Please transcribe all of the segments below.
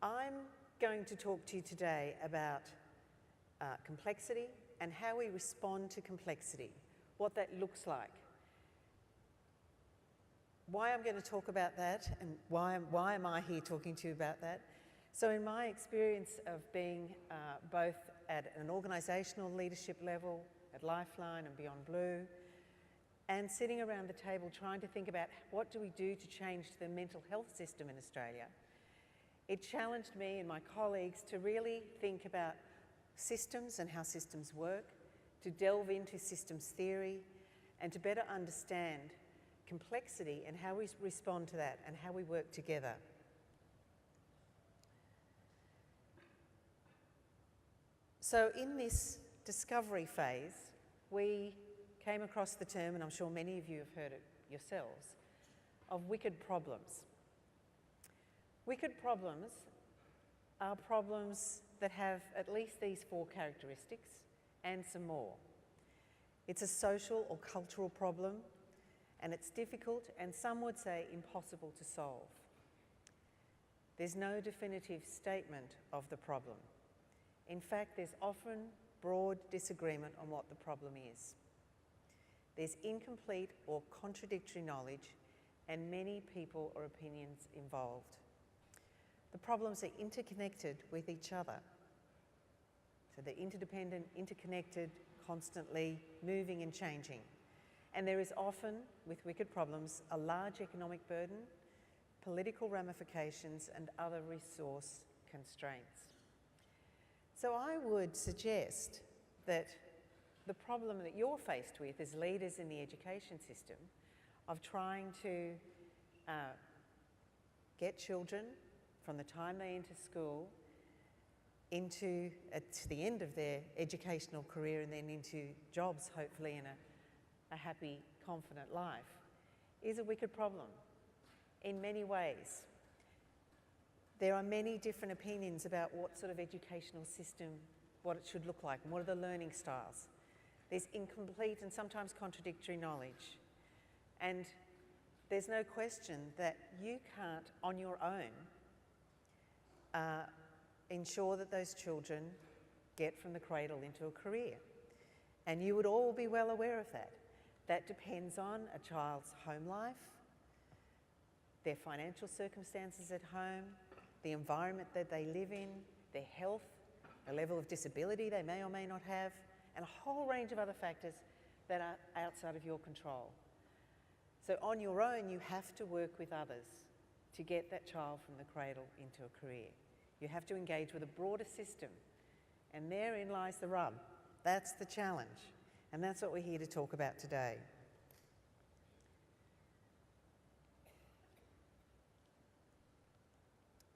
I'm going to talk to you today about complexity and how we respond to complexity, what that looks like. Why I'm going to talk about that and why am I here talking to you about that? So in my experience of being both at an organisational leadership level, at Lifeline and Beyond Blue, and sitting around the table trying to think about what do we do to change the mental health system in Australia, it challenged me and my colleagues to really think about systems and how systems work, to delve into systems theory, and to better understand complexity and how we respond to that and how we work together. So in this discovery phase, we came across the term, and I'm sure many of you have heard it yourselves, of wicked problems. Wicked problems are problems that have at least these 4 characteristics and some more. It's a social or cultural problem, and it's difficult and some would say impossible to solve. There's no definitive statement of the problem. In fact, there's often broad disagreement on what the problem is. There's incomplete or contradictory knowledge and many people or opinions involved. The problems are interconnected with each other. So they're interdependent, interconnected, constantly moving and changing. And there is often, with wicked problems, a large economic burden, political ramifications and other resource constraints. So I would suggest that the problem that you're faced with as leaders in the education system of trying to get children from the time they enter school to the end of their educational career and then into jobs, hopefully in a happy, confident life, is a wicked problem in many ways. There are many different opinions about what sort of educational system, what it should look like, and what are the learning styles. There's incomplete and sometimes contradictory knowledge. And there's no question that you can't, on your own, ensure that those children get from the cradle into a career. And you would all be well aware of that. That depends on a child's home life, their financial circumstances at home, the environment that they live in, their health, the level of disability they may or may not have, and a whole range of other factors that are outside of your control. So on your own, you have to work with others to get that child from the cradle into a career. You have to engage with a broader system, and therein lies the rub. That's the challenge, and that's what we're here to talk about today.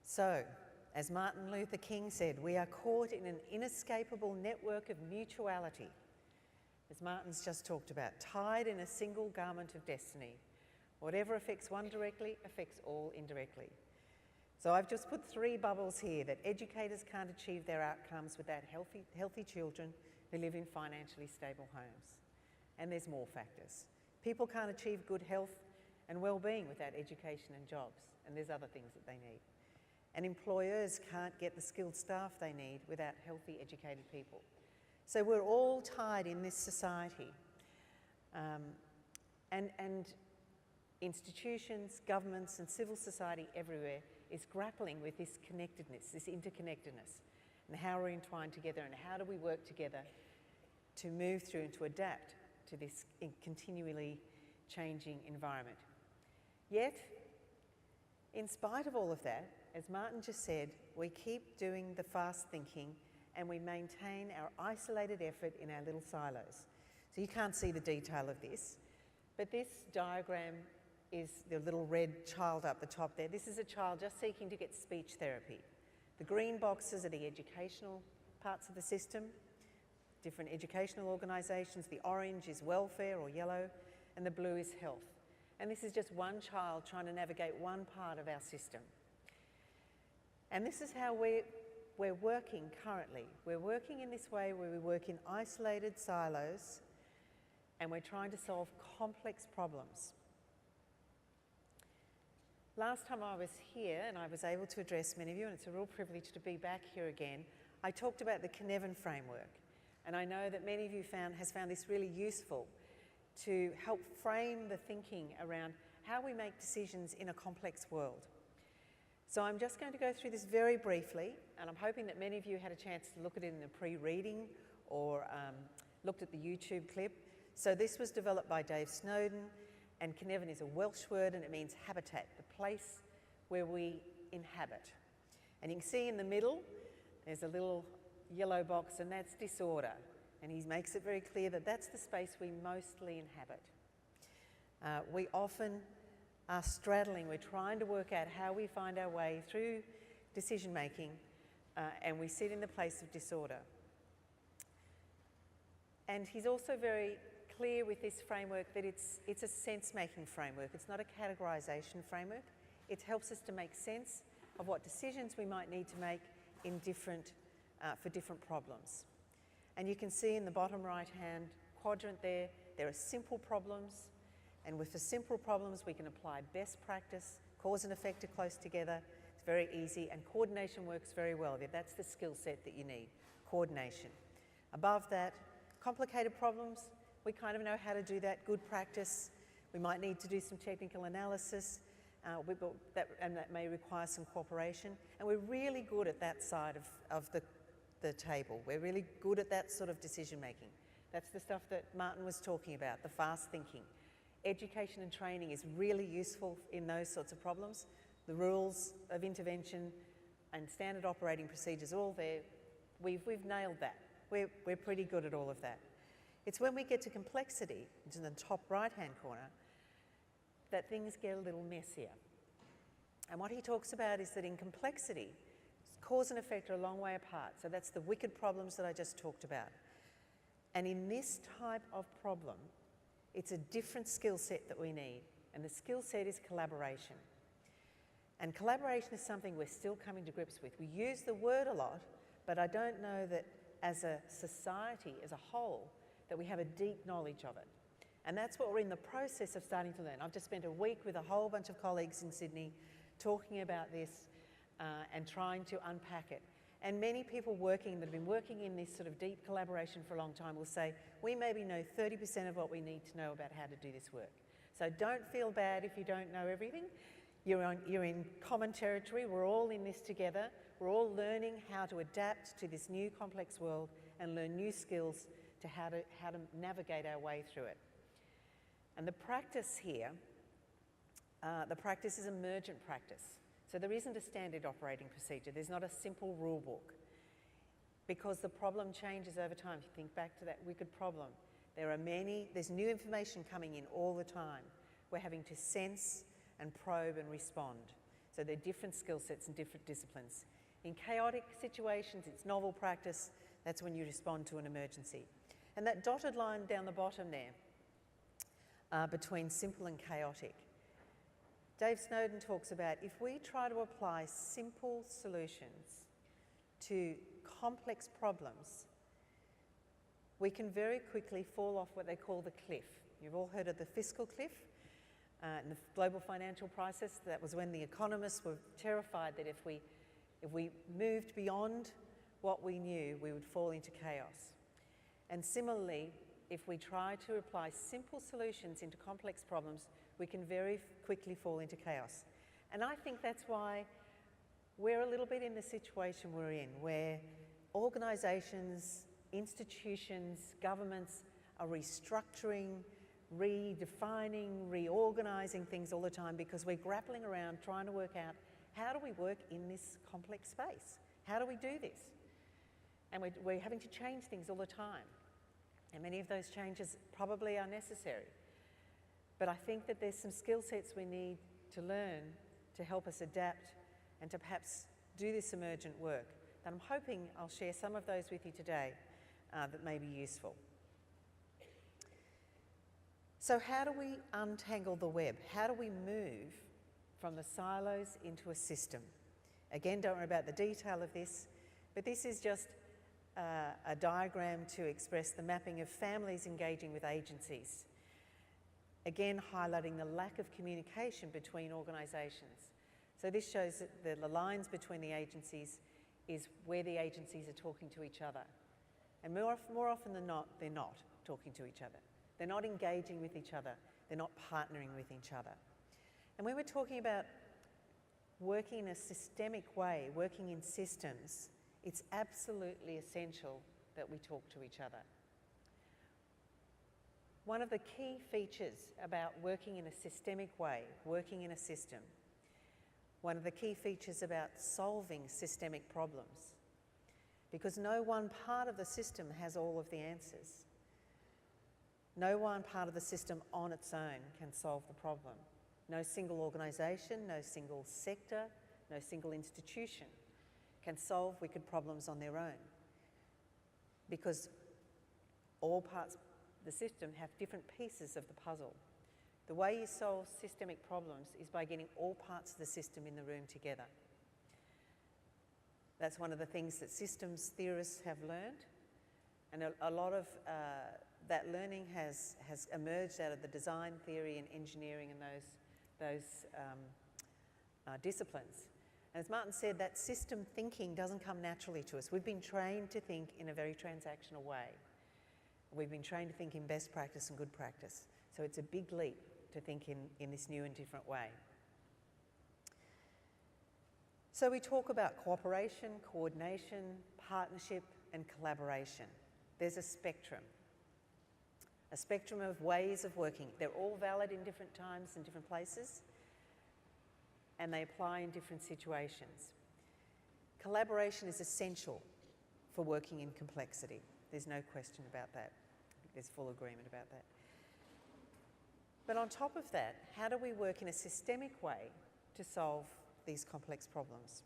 So, as Martin Luther King said, we are caught in an inescapable network of mutuality, as Martin's just talked about, tied in a single garment of destiny. Whatever affects one directly affects all indirectly. So I've just put 3 bubbles here that educators can't achieve their outcomes without healthy children who live in financially stable homes. And there's more factors. People can't achieve good health and well-being without education and jobs, and there's other things that they need. And employers can't get the skilled staff they need without healthy, educated people. So we're all tied in this society. And institutions, governments and civil society everywhere is grappling with this connectedness, this interconnectedness, and how we're entwined together and how do we work together to move through and to adapt to this continually changing environment. Yet, in spite of all of that, as Martin just said, we keep doing the fast thinking and we maintain our isolated effort in our little silos. So you can't see the detail of this, but this diagram is the little red child up the top there. This is a child just seeking to get speech therapy. The green boxes are the educational parts of the system, different educational organisations. The orange is welfare or yellow, and the blue is health. And this is just one child trying to navigate one part of our system. And this is how we're working currently. We're working in this way where we work in isolated silos and we're trying to solve complex problems. Last time I was here and I was able to address many of you, and it's a real privilege to be back here again, I talked about the Cynefin framework. And I know that many of you has found this really useful to help frame the thinking around how we make decisions in a complex world. So I'm just going to go through this very briefly, and I'm hoping that many of you had a chance to look at it in the pre-reading or looked at the YouTube clip. So this was developed by Dave Snowden, and Cynefin is a Welsh word and it means habitat, the place where we inhabit. And you can see in the middle, there's a little yellow box, and that's disorder. And he makes it very clear that that's the space we mostly inhabit. We often are straddling, we're trying to work out how we find our way through decision making, and we sit in the place of disorder. And he's also very clear with this framework that it's a sense-making framework. It's not a categorisation framework. It helps us to make sense of what decisions we might need to make in for different problems. And you can see in the bottom right-hand quadrant there are simple problems, and with the simple problems we can apply best practice. Cause and effect are close together. It's very easy, and coordination works very well. That's the skill set that you need, coordination. Above that, complicated problems, we kind of know how to do that, good practice. We might need to do some technical analysis, and that may require some cooperation. And we're really good at that side of the table. We're really good at that sort of decision making. That's the stuff that Martin was talking about, the fast thinking. Education and training is really useful in those sorts of problems. The rules of intervention and standard operating procedures are all there. We've nailed that. We're pretty good at all of that. It's when we get to complexity, which is in the top right-hand corner, that things get a little messier. And what he talks about is that in complexity, cause and effect are a long way apart. So that's the wicked problems that I just talked about. And in this type of problem, it's a different skill set that we need. And the skill set is collaboration. And collaboration is something we're still coming to grips with. We use the word a lot, but I don't know that as a society, as a whole, that we have a deep knowledge of it. And that's what we're in the process of starting to learn. I've just spent a week with a whole bunch of colleagues in Sydney talking about this and trying to unpack it. And many people that have been working in this sort of deep collaboration for a long time will say, we maybe know 30% of what we need to know about how to do this work. So don't feel bad if you don't know everything. You're in common territory. We're all in this together. We're all learning how to adapt to this new complex world and learn new skills to how to navigate our way through it. And the practice here, the practice is emergent practice. So there isn't a standard operating procedure. There's not a simple rule book, because the problem changes over time. If you think back to that wicked problem, there's new information coming in all the time. We're having to sense and probe and respond. So there are different skill sets and different disciplines. In chaotic situations, it's novel practice. That's when you respond to an emergency. And that dotted line down the bottom there, between simple and chaotic, Dave Snowden talks about if we try to apply simple solutions to complex problems, we can very quickly fall off what they call the cliff. You've all heard of the fiscal cliff. In the global financial crisis, that was when the economists were terrified that if we moved beyond what we knew, we would fall into chaos. And similarly, if we try to apply simple solutions into complex problems, we can very quickly fall into chaos. And I think that's why we're a little bit in the situation we're in, where organisations, institutions, governments are restructuring, redefining, reorganising things all the time, because we're grappling around trying to work out, how do we work in this complex space? How do we do this? And we're having to change things all the time. And many of those changes probably are necessary. But I think that there's some skill sets we need to learn to help us adapt and to perhaps do this emergent work. And I'm hoping I'll share some of those with you today that may be useful. So how do we untangle the web? How do we move from the silos into a system? Again, don't worry about the detail of this, but this is just a diagram to express the mapping of families engaging with agencies. Again, highlighting the lack of communication between organisations. So this shows that the lines between the agencies is where the agencies are talking to each other. And more often than not, they're not talking to each other. They're not engaging with each other. They're not partnering with each other. And when we're talking about working in a systemic way, working in systems, it's absolutely essential that we talk to each other. One of the key features about working in a systemic way, working in a system, one of the key features about solving systemic problems, because no one part of the system has all of the answers. No one part of the system on its own can solve the problem. No single organisation, no single sector, no single institution can solve wicked problems on their own, because all parts of the system have different pieces of the puzzle. The way you solve systemic problems is by getting all parts of the system in the room together. That's one of the things that systems theorists have learned, and a lot of that learning has emerged out of the design theory and engineering and those disciplines. And as Martin said, that system thinking doesn't come naturally to us. We've been trained to think in a very transactional way. We've been trained to think in best practice and good practice. So it's a big leap to think in this new and different way. So we talk about cooperation, coordination, partnership, and collaboration. There's a spectrum of ways of working. They're all valid in different times and different places, and they apply in different situations. Collaboration is essential for working in complexity. There's no question about that. I think there's full agreement about that. But on top of that, how do we work in a systemic way to solve these complex problems?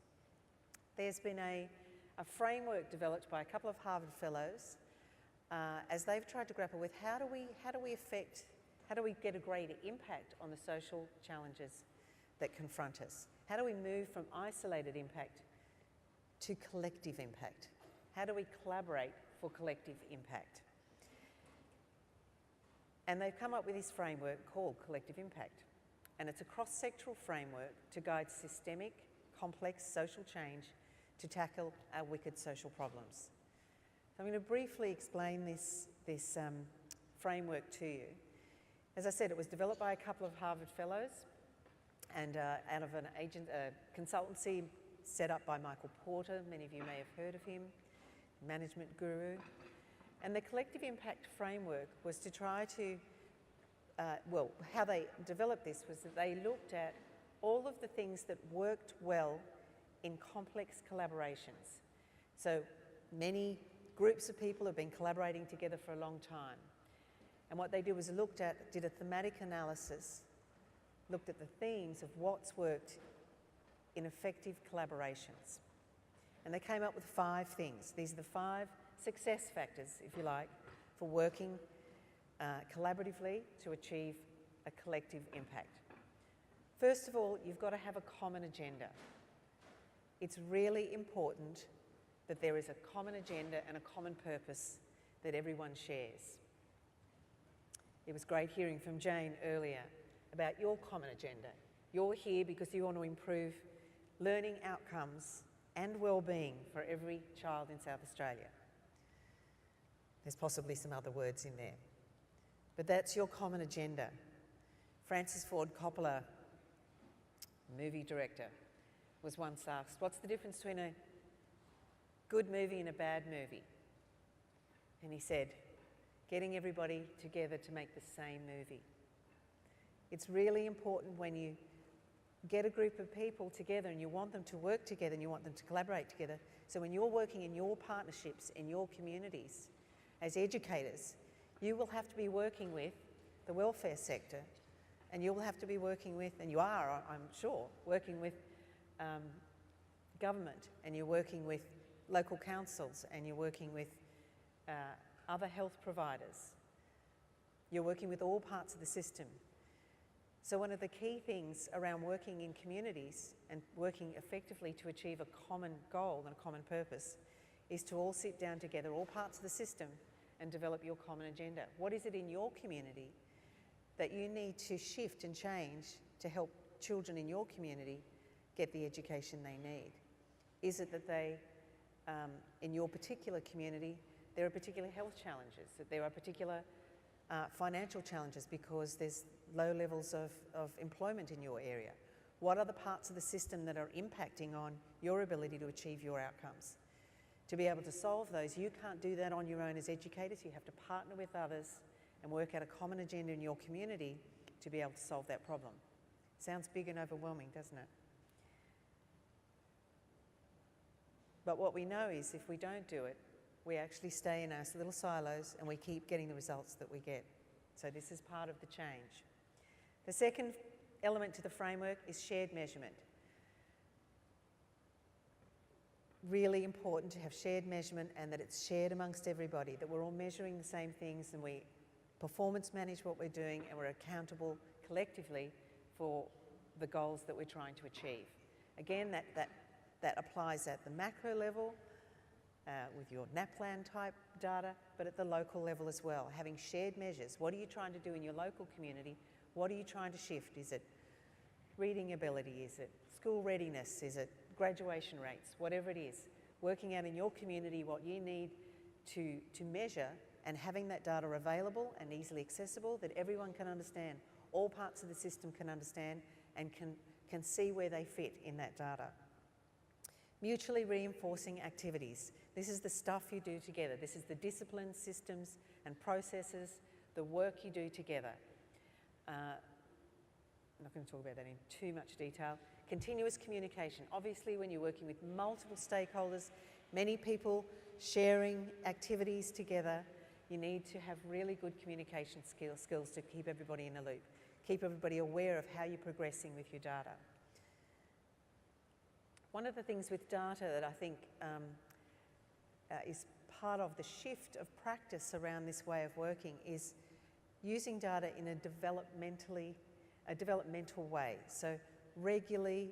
There's been a framework developed by a couple of Harvard fellows as they've tried to grapple with how do we get a greater impact on the social challenges that confront us? How do we move from isolated impact to collective impact? How do we collaborate for collective impact? And they've come up with this framework called Collective Impact. And it's a cross-sectoral framework to guide systemic, complex social change to tackle our wicked social problems. So I'm going to briefly explain this framework to you. As I said, it was developed by a couple of Harvard fellows and out of a consultancy set up by Michael Porter. Many of you may have heard of him, management guru. And the Collective Impact framework was to try to, how they developed this was that they looked at all of the things that worked well in complex collaborations. So many groups of people have been collaborating together for a long time. And what they did was did a thematic analysis, looked at the themes of what's worked in effective collaborations. And they came up with 5 things. These are the 5 success factors, if you like, for working collaboratively to achieve a collective impact. First of all, you've got to have a common agenda. It's really important that there is a common agenda and a common purpose that everyone shares. It was great hearing from Jane earlier about your common agenda. You're here because you want to improve learning outcomes and well-being for every child in South Australia. There's possibly some other words in there. But that's your common agenda. Francis Ford Coppola, movie director, was once asked, what's the difference between a good movie and a bad movie? And he said, getting everybody together to make the same movie. It's really important when you get a group of people together and you want them to work together and you want them to collaborate together. So when you're working in your partnerships, in your communities, as educators, you will have to be working with the welfare sector, and you will have to be working with, and you are, I'm sure, working with government, and you're working with local councils, and you're working with other health providers. You're working with all parts of the system. So one of the key things around working in communities and working effectively to achieve a common goal and a common purpose is to all sit down together, all parts of the system, and develop your common agenda. What is it in your community that you need to shift and change to help children in your community get the education they need? Is it that they, in your particular community, there are particular health challenges, that there are particular financial challenges because there's low levels of employment in your area? What are the parts of the system that are impacting on your ability to achieve your outcomes? To be able to solve those, you can't do that on your own as educators. You have to partner with others and work out a common agenda in your community to be able to solve that problem. Sounds big and overwhelming, doesn't it? But what we know is if we don't do it, we actually stay in our little silos and we keep getting the results that we get. So this is part of the change. The second element to the framework is shared measurement. Really important to have shared measurement and that it's shared amongst everybody, that we're all measuring the same things and we performance manage what we're doing and we're accountable collectively for the goals that we're trying to achieve. Again, that applies at the macro level with your NAPLAN type data, but at the local level as well, having shared measures. What are you trying to do in your local community? What are you trying to shift? Is it reading ability? Is it school readiness? Is it graduation rates? Whatever it is, working out in your community what you need to measure and having that data available and easily accessible that everyone can understand, all parts of the system can understand and can see where they fit in that data. Mutually reinforcing activities. This is the stuff you do together. This is the disciplines, systems and processes, the work you do together. I'm not going to talk about that in too much detail. Continuous communication. Obviously, when you're working with multiple stakeholders, many people sharing activities together, you need to have really good communication skills to keep everybody in the loop, keep everybody aware of how you're progressing with your data. One of the things with data that I think is part of the shift of practice around this way of working is using data in a developmental way. So regularly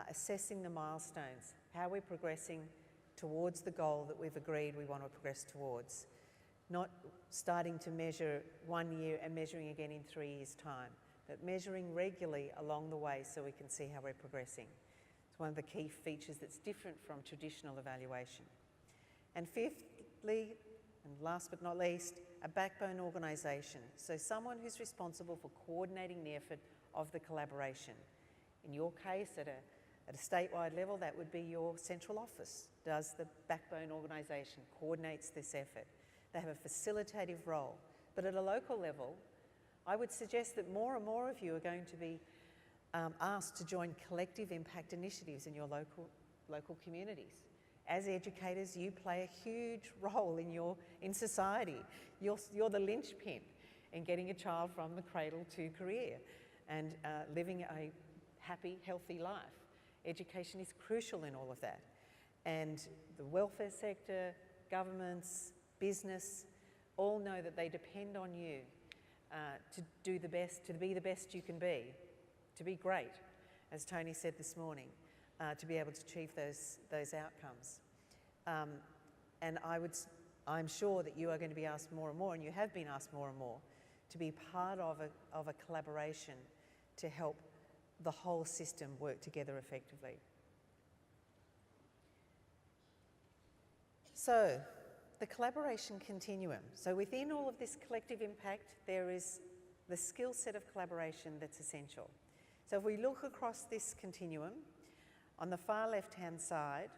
assessing the milestones, how we're progressing towards the goal that we've agreed we want to progress towards. Not starting to measure 1 year and measuring again in 3 years' time, but measuring regularly along the way so we can see how we're progressing. It's one of the key features that's different from traditional evaluation. And fifthly, and last but not least, a backbone organisation. So someone who's responsible for coordinating the effort of the collaboration. In your case, at a statewide level, that would be your central office, does the backbone organisation, coordinates this effort. They have a facilitative role. But at a local level, I would suggest that more and more of you are going to be asked to join collective impact initiatives in your local communities. As educators, you play a huge role in society. You're the linchpin in getting a child from the cradle to career and living a happy, healthy life. Education is crucial in all of that. And the welfare sector, governments, business, all know that they depend on you to do the best, to be the best you can be, to be great, as Tony said this morning, to be able to achieve those outcomes. And I'm sure that you are going to be asked more and more, and you have been asked more and more, to be part of a collaboration to help the whole system work together effectively. So, the collaboration continuum. So within all of this collective impact, there is the skill set of collaboration that's essential. So if we look across this continuum, on the far left-hand side,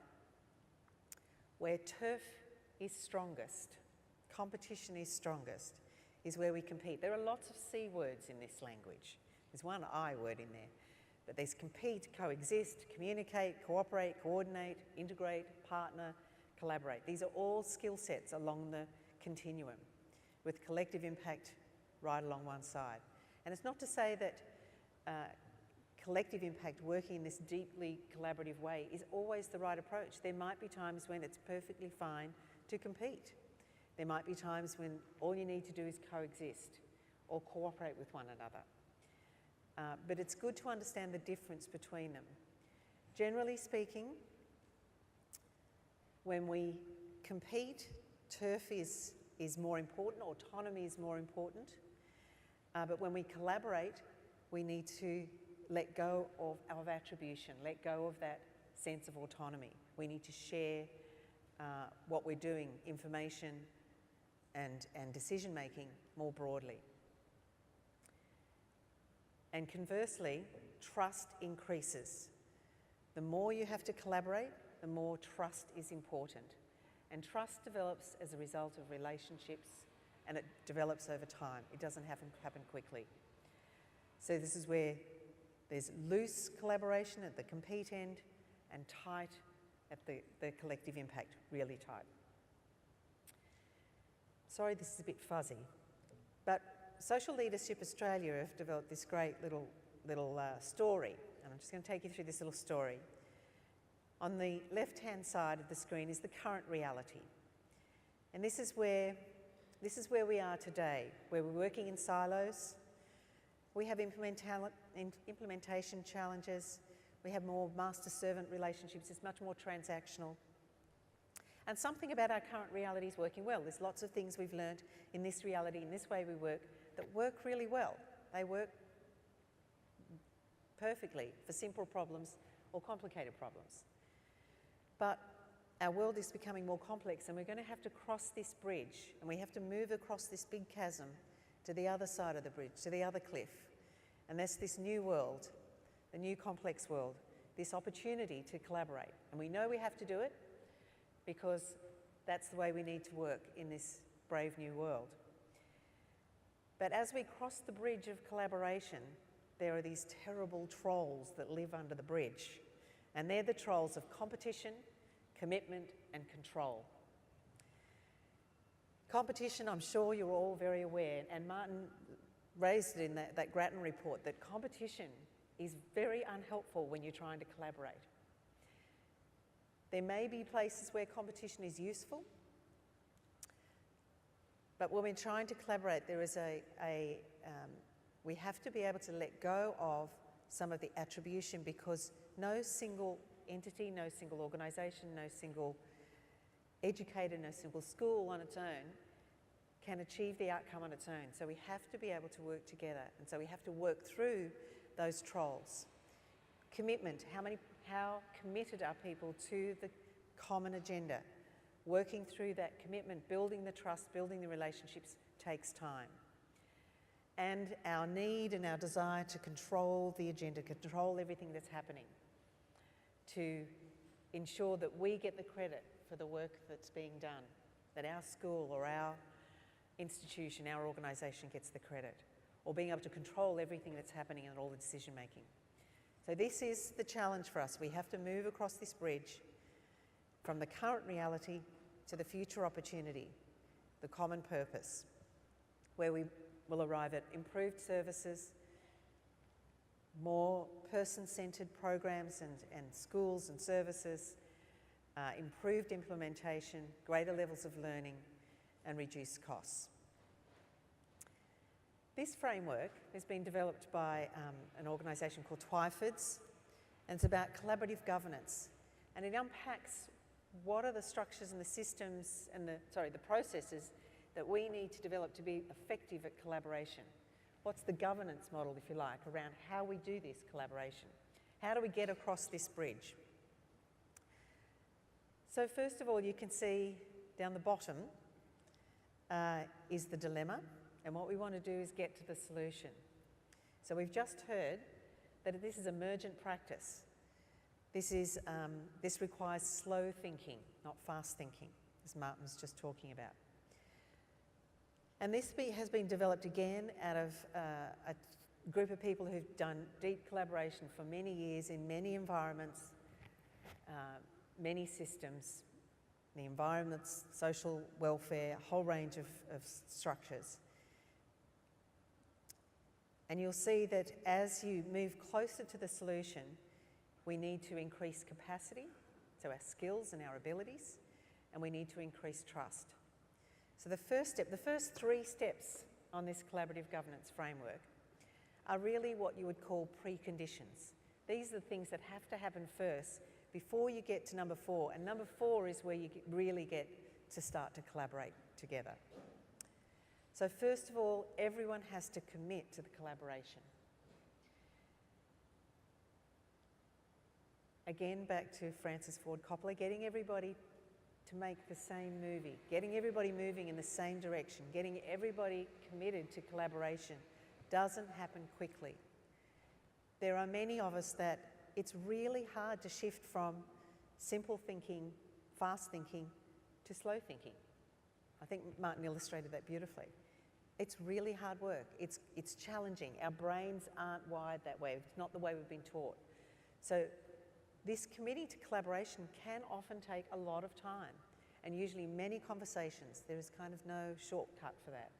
where turf is strongest, competition is strongest, is where we compete. There are lots of C words in this language. There's one I word in there. But there's compete, coexist, communicate, cooperate, coordinate, integrate, partner, collaborate. These are all skill sets along the continuum with collective impact right along one side. And it's not to say that collective impact working in this deeply collaborative way is always the right approach. There might be times when it's perfectly fine to compete. There might be times when all you need to do is coexist or cooperate with one another. But it's good to understand the difference between them. Generally speaking, when we compete, turf is more important, autonomy is more important. But when we collaborate, we need to let go of attribution, let go of that sense of autonomy. We need to share what we're doing, information and decision making more broadly. And conversely, trust increases. The more you have to collaborate, the more trust is important. And trust develops as a result of relationships, and it develops over time. It doesn't happen quickly. So this is where there's loose collaboration at the compete end and tight at the collective impact, really tight. Sorry, this is a bit fuzzy, but Social Leadership Australia have developed this great little story, and I'm just going to take you through this little story. On the left-hand side of the screen is the current reality, and this is where we are today, where we're working in silos. We have implementation challenges. We have more master-servant relationships. It's much more transactional. And something about our current reality is working well. There's lots of things we've learned in this reality, in this way we work, that work really well. They work perfectly for simple problems or complicated problems. But our world is becoming more complex, and we're going to have to cross this bridge, and we have to move across this big chasm to the other side of the bridge, to the other cliff. And that's this new world, the new complex world, this opportunity to collaborate. And we know we have to do it because that's the way we need to work in this brave new world. But as we cross the bridge of collaboration, there are these terrible trolls that live under the bridge. And they're the trolls of competition, commitment, and control. Competition, I'm sure you're all very aware, and Martin raised it in that Grattan report, that competition is very unhelpful when you're trying to collaborate. There may be places where competition is useful, but when we're trying to collaborate, there is we have to be able to let go of some of the attribution, because no single entity, no single organisation, no single educator, no single school on its own can achieve the outcome on its own. So we have to be able to work together, and so we have to work through those trolls. Commitment, how committed are people to the common agenda? Working through that commitment, building the trust, building the relationships takes time. And our need and our desire to control the agenda, control everything that's happening, to ensure that we get the credit for the work that's being done, that our school or our institution, our organisation gets the credit, or being able to control everything that's happening and all the decision making. So this is the challenge for us. We have to move across this bridge from the current reality to the future opportunity, the common purpose, where we will arrive at improved services, more person-centred programs and schools and services, improved implementation, greater levels of learning, and reduced costs. This framework has been developed by an organisation called Twyfords, and it's about collaborative governance. And it unpacks what are the structures and the systems and the processes that we need to develop to be effective at collaboration. What's the governance model, if you like, around how we do this collaboration? How do we get across this bridge? So first of all, you can see down the bottom is the dilemma, and what we want to do is get to the solution. So we've just heard that this is emergent practice. This requires slow thinking, not fast thinking, as Martin was just talking about. And this has been developed again out of a group of people who've done deep collaboration for many years in many environments, many systems, the environments, social welfare, a whole range of structures. And you'll see that as you move closer to the solution, we need to increase capacity, so our skills and our abilities, and we need to increase trust. So the first 3 steps on this collaborative governance framework are really what you would call preconditions. These are the things that have to happen first before you get to number 4. And number 4 is where you really get to start to collaborate together. So first of all, everyone has to commit to the collaboration. Again, back to Francis Ford Coppola, getting everybody to make the same movie, getting everybody moving in the same direction, getting everybody committed to collaboration doesn't happen quickly. There are many of us that it's really hard to shift from simple thinking, fast thinking, to slow thinking. I think Martin illustrated that beautifully. It's really hard work. It's challenging. Our brains aren't wired that way. It's not the way we've been taught. So this committing to collaboration can often take a lot of time, and usually many conversations. There is kind of no shortcut for that.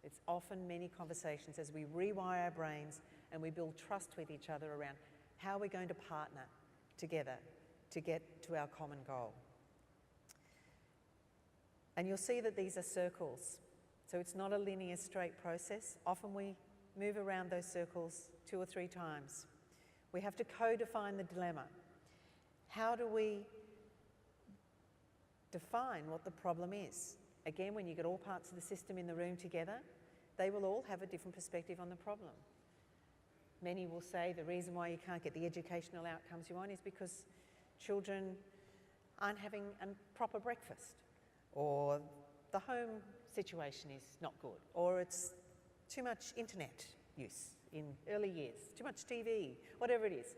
It's often many conversations as we rewire our brains and we build trust with each other around how we're going to partner together to get to our common goal. And you'll see that these are circles. So it's not a linear, straight process. Often we move around those circles 2 or 3 times. We have to co-define the dilemma. How do we define what the problem is? Again, when you get all parts of the system in the room together, they will all have a different perspective on the problem. Many will say the reason why you can't get the educational outcomes you want is because children aren't having a proper breakfast, or the home situation is not good, or it's too much internet use in early years, too much TV, whatever it is.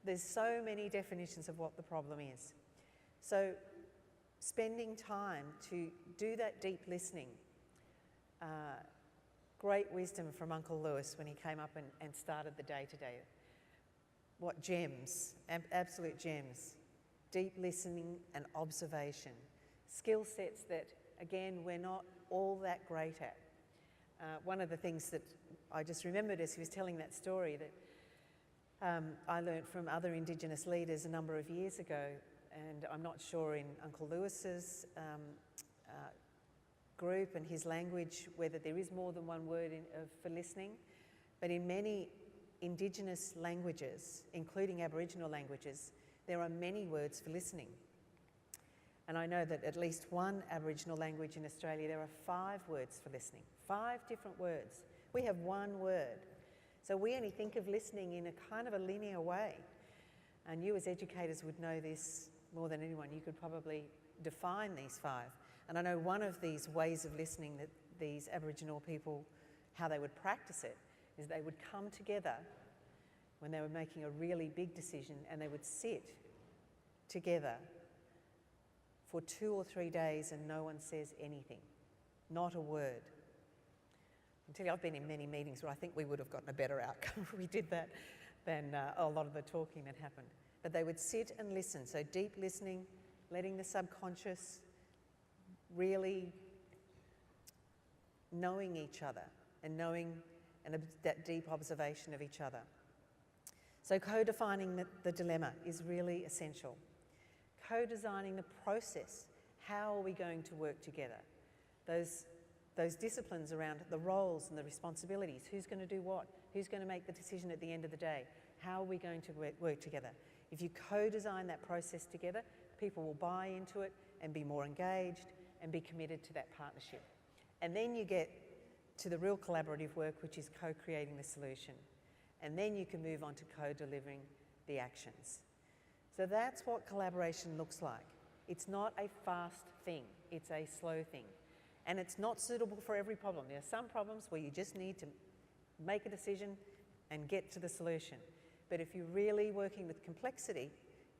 There's so many definitions of what the problem is. So spending time to do that deep listening, great wisdom from Uncle Lewis when he came up and started the day-to-day. What gems, absolute gems. Deep listening and observation. Skill sets that, again, we're not all that great at. One of the things that I just remembered as he was telling that story that I learnt from other Indigenous leaders a number of years ago, and I'm not sure in Uncle Lewis's group and his language whether there is more than one word for listening, but in many Indigenous languages, including Aboriginal languages, there are many words for listening. And I know that at least one Aboriginal language in Australia, there are 5 words for listening, 5 different words. We have 1 word. So we only think of listening in a kind of a linear way. And you as educators would know this more than anyone. You could probably define these 5. And I know one of these ways of listening that these Aboriginal people, how they would practice it, is they would come together when they were making a really big decision, and they would sit together for 2 or 3 days and no one says anything, not a word. I tell you, I've been in many meetings where I think we would have gotten a better outcome if we did that than a lot of the talking that happened. But they would sit and listen, so deep listening, letting the subconscious really knowing each other and knowing that deep observation of each other. So co-defining the dilemma is really essential. Co-designing the process. How are we going to work together? Those disciplines around the roles and the responsibilities. Who's going to do what? Who's going to make the decision at the end of the day? How are we going to work together? If you co-design that process together, people will buy into it and be more engaged and be committed to that partnership. And then you get to the real collaborative work, which is co-creating the solution. And then you can move on to co-delivering the actions. So that's what collaboration looks like. It's not a fast thing, it's a slow thing. And it's not suitable for every problem. There are some problems where you just need to make a decision and get to the solution. But if you're really working with complexity,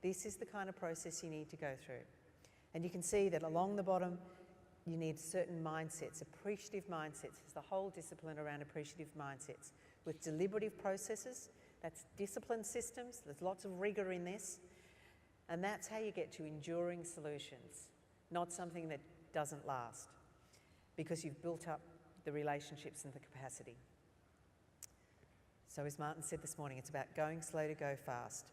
this is the kind of process you need to go through. And you can see that along the bottom, you need certain mindsets, appreciative mindsets. There's the whole discipline around appreciative mindsets. With deliberative processes, that's disciplined systems. There's lots of rigour in this. And that's how you get to enduring solutions, not something that doesn't last, because you've built up the relationships and the capacity. So as Martin said this morning, it's about going slow to go fast.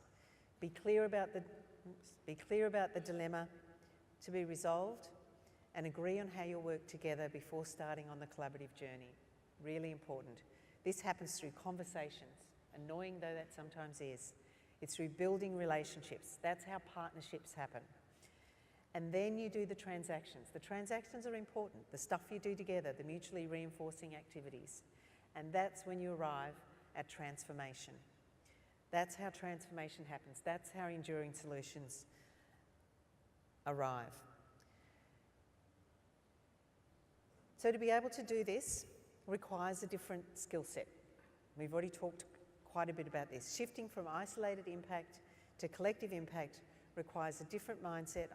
Be clear about the dilemma to be resolved, and agree on how you'll work together before starting on the collaborative journey. Really important. This happens through conversations, annoying though that sometimes is. It's through building relationships. That's how partnerships happen. And then you do the transactions. The transactions are important. The stuff you do together, the mutually reinforcing activities. And that's when you arrive at transformation. That's how transformation happens. That's how enduring solutions arrive. So to be able to do this requires a different skill set. We've already talked quite a bit about this. Shifting from isolated impact to collective impact requires a different mindset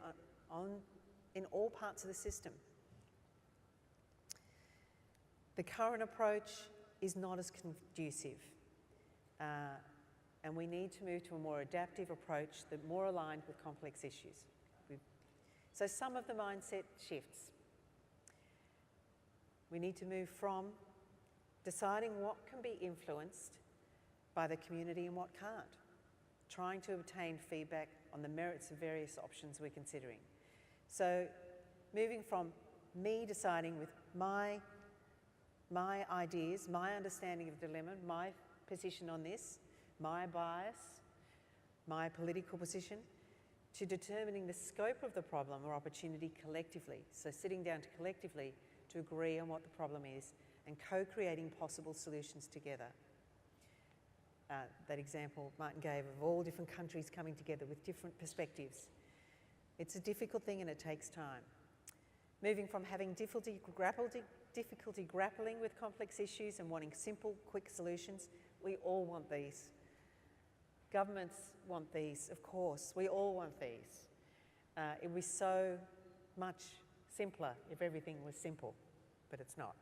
in all parts of the system. The current approach is not as conducive, and we need to move to a more adaptive approach that's more aligned with complex issues. So some of the mindset shifts. We need to move from deciding what can be influenced by the community and what can't, trying to obtain feedback on the merits of various options we're considering. So moving from me deciding with my ideas, my understanding of dilemma, my position on this, my bias, my political position, to determining the scope of the problem or opportunity collectively. So sitting down to collectively to agree on what the problem is and co-creating possible solutions together. That example Martin gave of all different countries coming together with different perspectives. It's a difficult thing and it takes time. Moving from having difficulty grappling with complex issues and wanting simple, quick solutions, we all want these. Governments want these, of course. We all want these. It would be so much simpler if everything was simple, but it's not.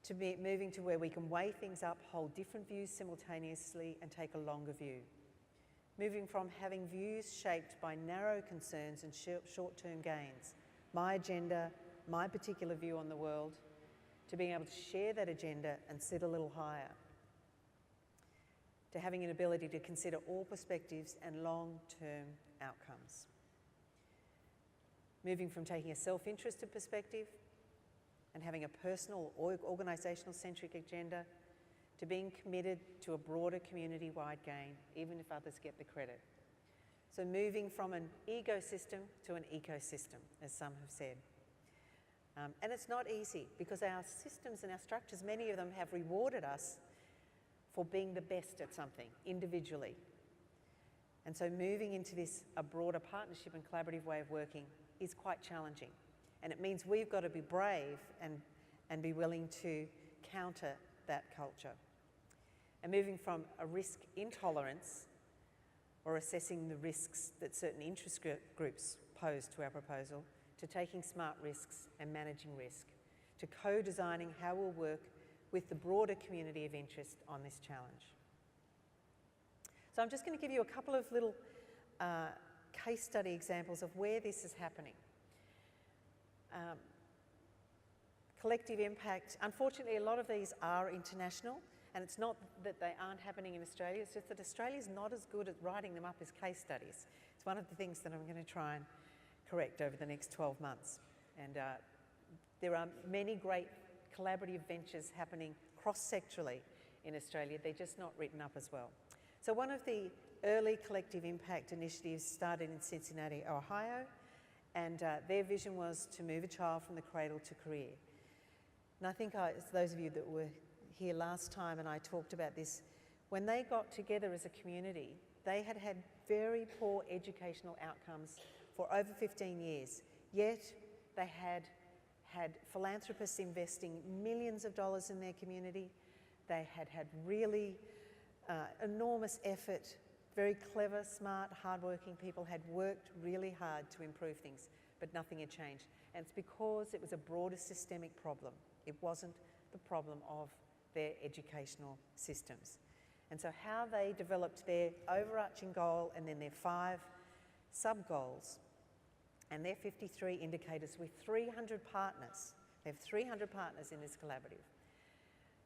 To be moving to where we can weigh things up, hold different views simultaneously and take a longer view. Moving from having views shaped by narrow concerns and short-term gains, my agenda, my particular view on the world, to being able to share that agenda and sit a little higher. To having an ability to consider all perspectives and long-term outcomes. Moving from taking a self-interested perspective and having a personal or organisational-centric agenda to being committed to a broader community-wide gain, even if others get the credit. So moving from an ecosystem to an ecosystem, as some have said. And it's not easy because our systems and our structures, many of them have rewarded us for being the best at something individually. And so moving into this, a broader partnership and collaborative way of working is quite challenging. And it means we've got to be brave and be willing to counter that culture. And moving from a risk intolerance or assessing the risks that certain interest groups pose to our proposal, to taking smart risks and managing risk, to co-designing how we'll work with the broader community of interest on this challenge. So I'm just going to give you a couple of little case study examples of where this is happening. Collective impact, unfortunately a lot of these are international, and it's not that they aren't happening in Australia, it's just that Australia's not as good at writing them up as case studies. It's one of the things that I'm going to try and correct over the next 12 months. And there are many great collaborative ventures happening cross-sectorally in Australia. They're just not written up as well. So one of the early collective impact initiatives started in Cincinnati, Ohio, and their vision was to move a child from the cradle to career. And I think those of you that were here last time and I talked about this, when they got together as a community, they had had very poor educational outcomes for over 15 years, yet they had philanthropists investing millions of dollars in their community. They had really enormous effort. Very clever, smart, hardworking people had worked really hard to improve things, but nothing had changed. And it's because it was a broader systemic problem. It wasn't the problem of their educational systems. And so how they developed their overarching goal and then their 5 sub-goals and their 53 indicators with 300 partners, they have 300 partners in this collaborative,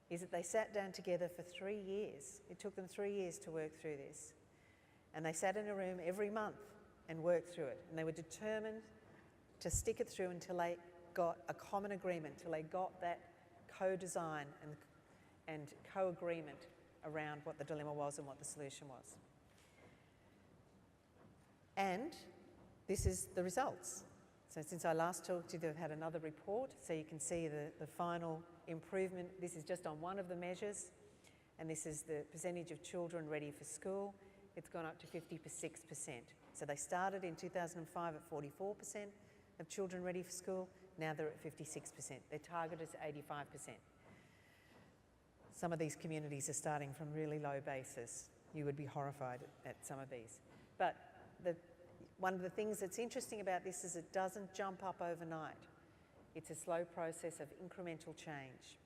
is that they sat down together for 3 years. It took them 3 years to work through this. And they sat in a room every month and worked through it. And they were determined to stick it through until they got a common agreement, until they got that co-design and co-agreement around what the dilemma was and what the solution was. And this is the results. So since I last talked to you, they've had another report, so you can see the final improvement. This is just on one of the measures, and this is the percentage of children ready for school. It's gone up to 56%. So they started in 2005 at 44% of children ready for school. Now they're at 56%. Their target is 85%. Some of these communities are starting from really low bases. You would be horrified at some of these. But one of the things that's interesting about this is it doesn't jump up overnight. It's a slow process of incremental change.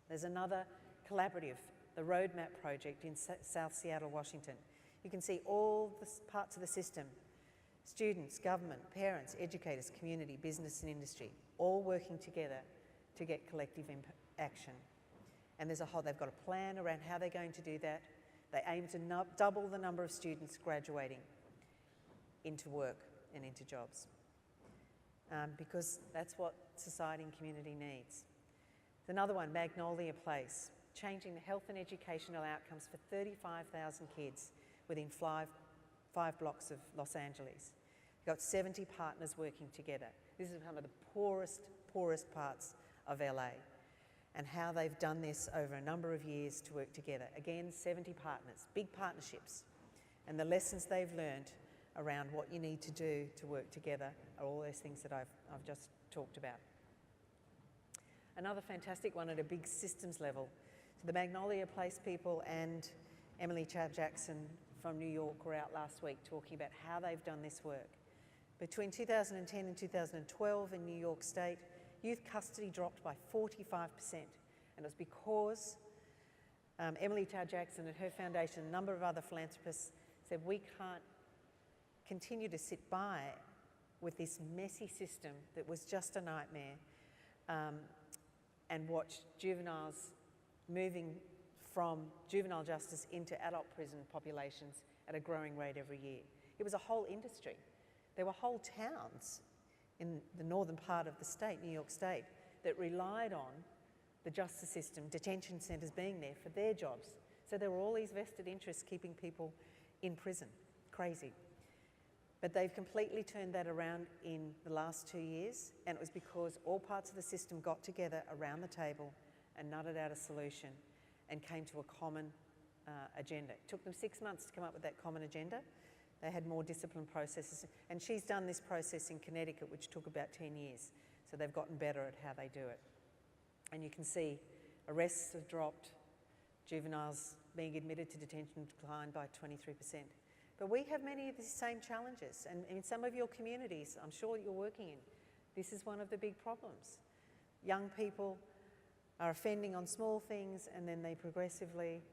There's another collaborative, the Roadmap Project in South Seattle, Washington. You can see all the parts of the system, students, government, parents, educators, community, business and industry, all working together to get collective action. And they've got a plan around how they're going to do that. They aim to double the number of students graduating into work and into jobs, because that's what society and community needs. There's another one, Magnolia Place, changing the health and educational outcomes for 35,000 kids within five blocks of Los Angeles. We've got 70 partners working together. This is one of the poorest parts of LA, and how they've done this over a number of years to work together. Again, 70 partners, big partnerships, and the lessons they've learned around what you need to do to work together are all those things that I've just talked about. Another fantastic one at a big systems level. So the Magnolia Place people and Emily Chow Jackson from New York were out last week talking about how they've done this work. Between 2010 and 2012 in New York State, youth custody dropped by 45%. And it was because Emily Chow Jackson and her foundation, a number of other philanthropists, said we can't continue to sit by with this messy system that was just a nightmare, and watch juveniles moving from juvenile justice into adult prison populations at a growing rate every year. It was a whole industry. There were whole towns in the northern part of the state, New York State, that relied on the justice system, detention centres being there for their jobs. So there were all these vested interests keeping people in prison. Crazy. But they've completely turned that around in the last 2 years, and it was because all parts of the system got together around the table and nutted out a solution and came to a common agenda. It took them 6 months to come up with that common agenda. They had more disciplined processes, and she's done this process in Connecticut, which took about 10 years. So they've gotten better at how they do it. And you can see arrests have dropped, juveniles being admitted to detention declined by 23%. But we have many of the same challenges, and in some of your communities, I'm sure you're working in, this is one of the big problems. Young people are offending on small things, and then they progressively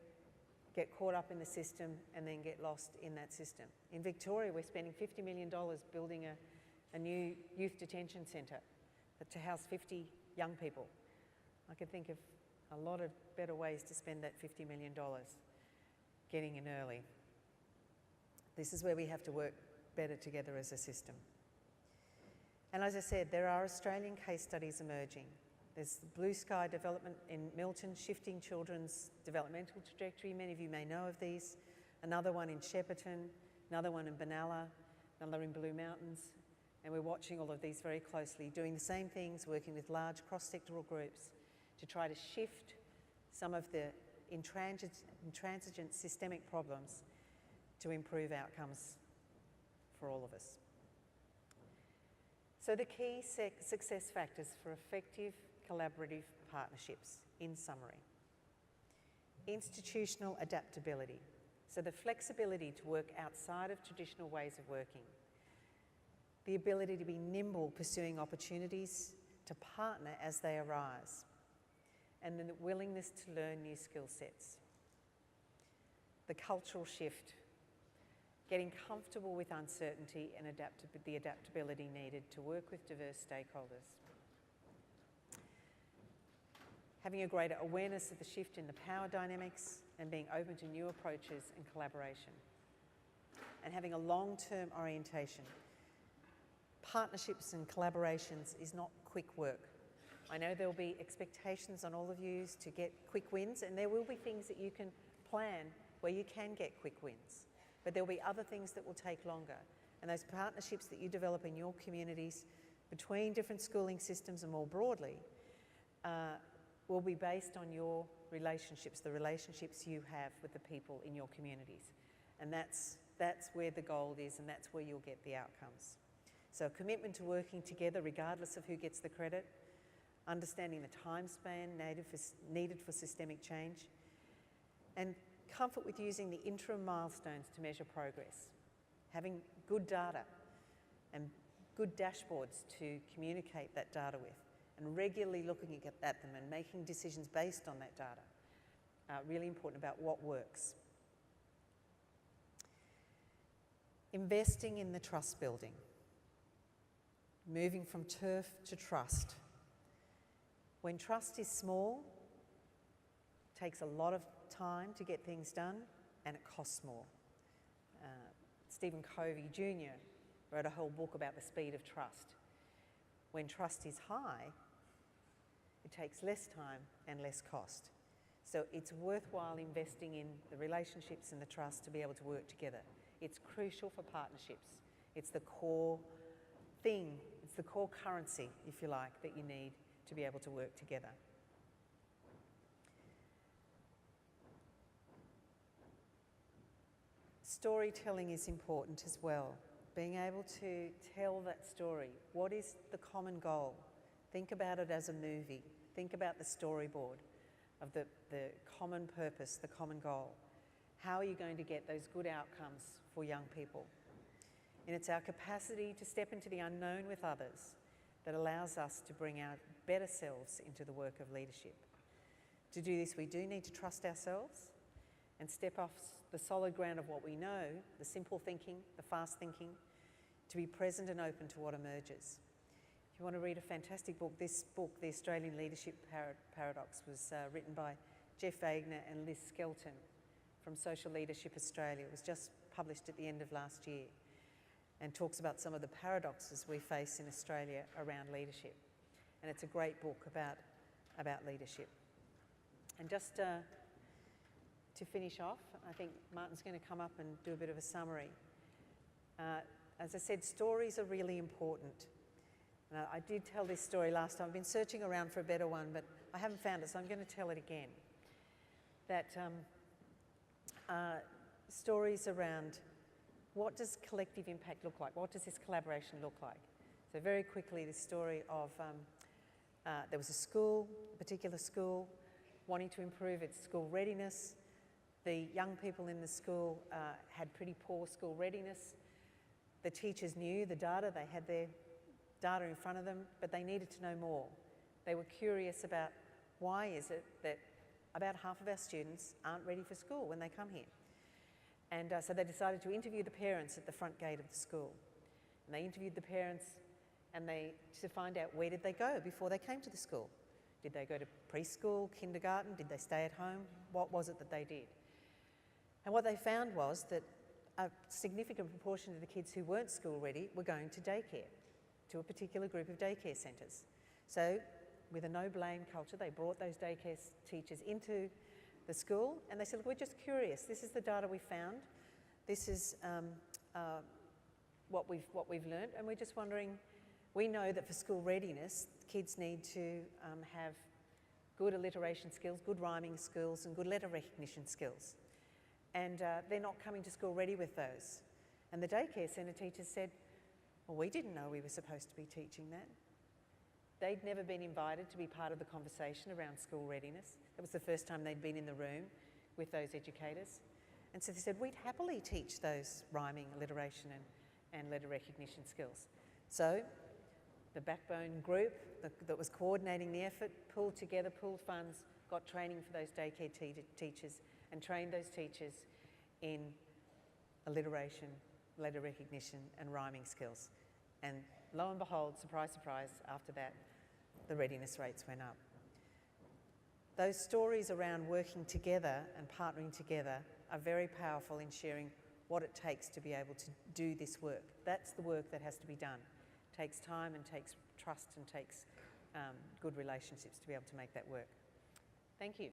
get caught up in the system and then get lost in that system. In Victoria, we're spending $50 million building a new youth detention centre to house 50 young people. I could think of a lot of better ways to spend that $50 million, getting in early. This is where we have to work better together as a system. And as I said, there are Australian case studies emerging. There's the Blue Sky development in Milton, shifting children's developmental trajectory. Many of you may know of these. Another one in Shepparton, another one in Benalla, another in Blue Mountains. And we're watching all of these very closely, doing the same things, working with large cross-sectoral groups to try to shift some of the intransigent systemic problems to improve outcomes for all of us. So the key success factors for effective collaborative partnerships, in summary. Institutional adaptability, so the flexibility to work outside of traditional ways of working. The ability to be nimble, pursuing opportunities to partner as they arise. And the willingness to learn new skill sets. The cultural shift, getting comfortable with uncertainty and the adaptability needed to work with diverse stakeholders. Having a greater awareness of the shift in the power dynamics and being open to new approaches and collaboration. And having a long-term orientation. Partnerships and collaborations is not quick work. I know there'll be expectations on all of you to get quick wins, and there will be things that you can plan where you can get quick wins. But there'll be other things that will take longer. And those partnerships that you develop in your communities between different schooling systems and more broadly will be based on your relationships, the relationships you have with the people in your communities. And that's where the gold is, and that's where you'll get the outcomes. So a commitment to working together regardless of who gets the credit, understanding the time span needed for systemic change, and comfort with using the interim milestones to measure progress. Having good data and good dashboards to communicate that data with, and regularly looking at them and making decisions based on that data. Really important about what works. Investing in the trust building. Moving from turf to trust. When trust is small, it takes a lot of time to get things done, and it costs more. Stephen Covey Jr. wrote a whole book about the speed of trust. When trust is high, it takes less time and less cost. So it's worthwhile investing in the relationships and the trust to be able to work together. It's crucial for partnerships. It's the core thing, it's the core currency, if you like, that you need to be able to work together. Storytelling is important as well. Being able to tell that story. What is the common goal? Think about it as a movie. Think about the storyboard of the common purpose, the common goal. How are you going to get those good outcomes for young people? And it's our capacity to step into the unknown with others that allows us to bring our better selves into the work of leadership. To do this, we do need to trust ourselves and step off the solid ground of what we know, the simple thinking, the fast thinking, to be present and open to what emerges. If you want to read a fantastic book, this book, The Australian Leadership Paradox, was written by Jeff Wagner and Liz Skelton from Social Leadership Australia. It was just published at the end of last year and talks about some of the paradoxes we face in Australia around leadership. And it's a great book about leadership. And just to finish off, I think Martin's going to come up and do a bit of a summary. As I said, stories are really important. I did tell this story last time. I've been searching around for a better one, but I haven't found it, so I'm going to tell it again. That stories around what does collective impact look like? What does this collaboration look like? So very quickly, this story of there was a school, a particular school, wanting to improve its school readiness. The young people in the school had pretty poor school readiness. The teachers knew the data, they had their data in front of them, but they needed to know more. They were curious about why is it that about half of our students aren't ready for school when they come here. And so they decided to interview the parents at the front gate of the school. And they interviewed the parents to find out where did they go before they came to the school. Did they go to preschool, kindergarten? Did they stay at home? What was it that they did? And what they found was that a significant proportion of the kids who weren't school ready were going to daycare, to a particular group of daycare centres. So with a no-blame culture, they brought those daycare teachers into the school and they said, look, we're just curious. This is the data we found. This is what we've learned, and we're just wondering, we know that for school readiness, kids need to have good alliteration skills, good rhyming skills, and good letter recognition skills. And they're not coming to school ready with those. And the daycare centre teachers said, well, we didn't know we were supposed to be teaching that. They'd never been invited to be part of the conversation around school readiness. It was the first time they'd been in the room with those educators. And so they said, we'd happily teach those rhyming, alliteration and letter recognition skills. So the backbone group that was coordinating the effort pulled together, pooled funds, got training for those daycare teachers and trained those teachers in alliteration, letter recognition and rhyming skills. And lo and behold, surprise, surprise, after that, the readiness rates went up. Those stories around working together and partnering together are very powerful in sharing what it takes to be able to do this work. That's the work that has to be done. It takes time and takes trust and takes good relationships to be able to make that work. Thank you.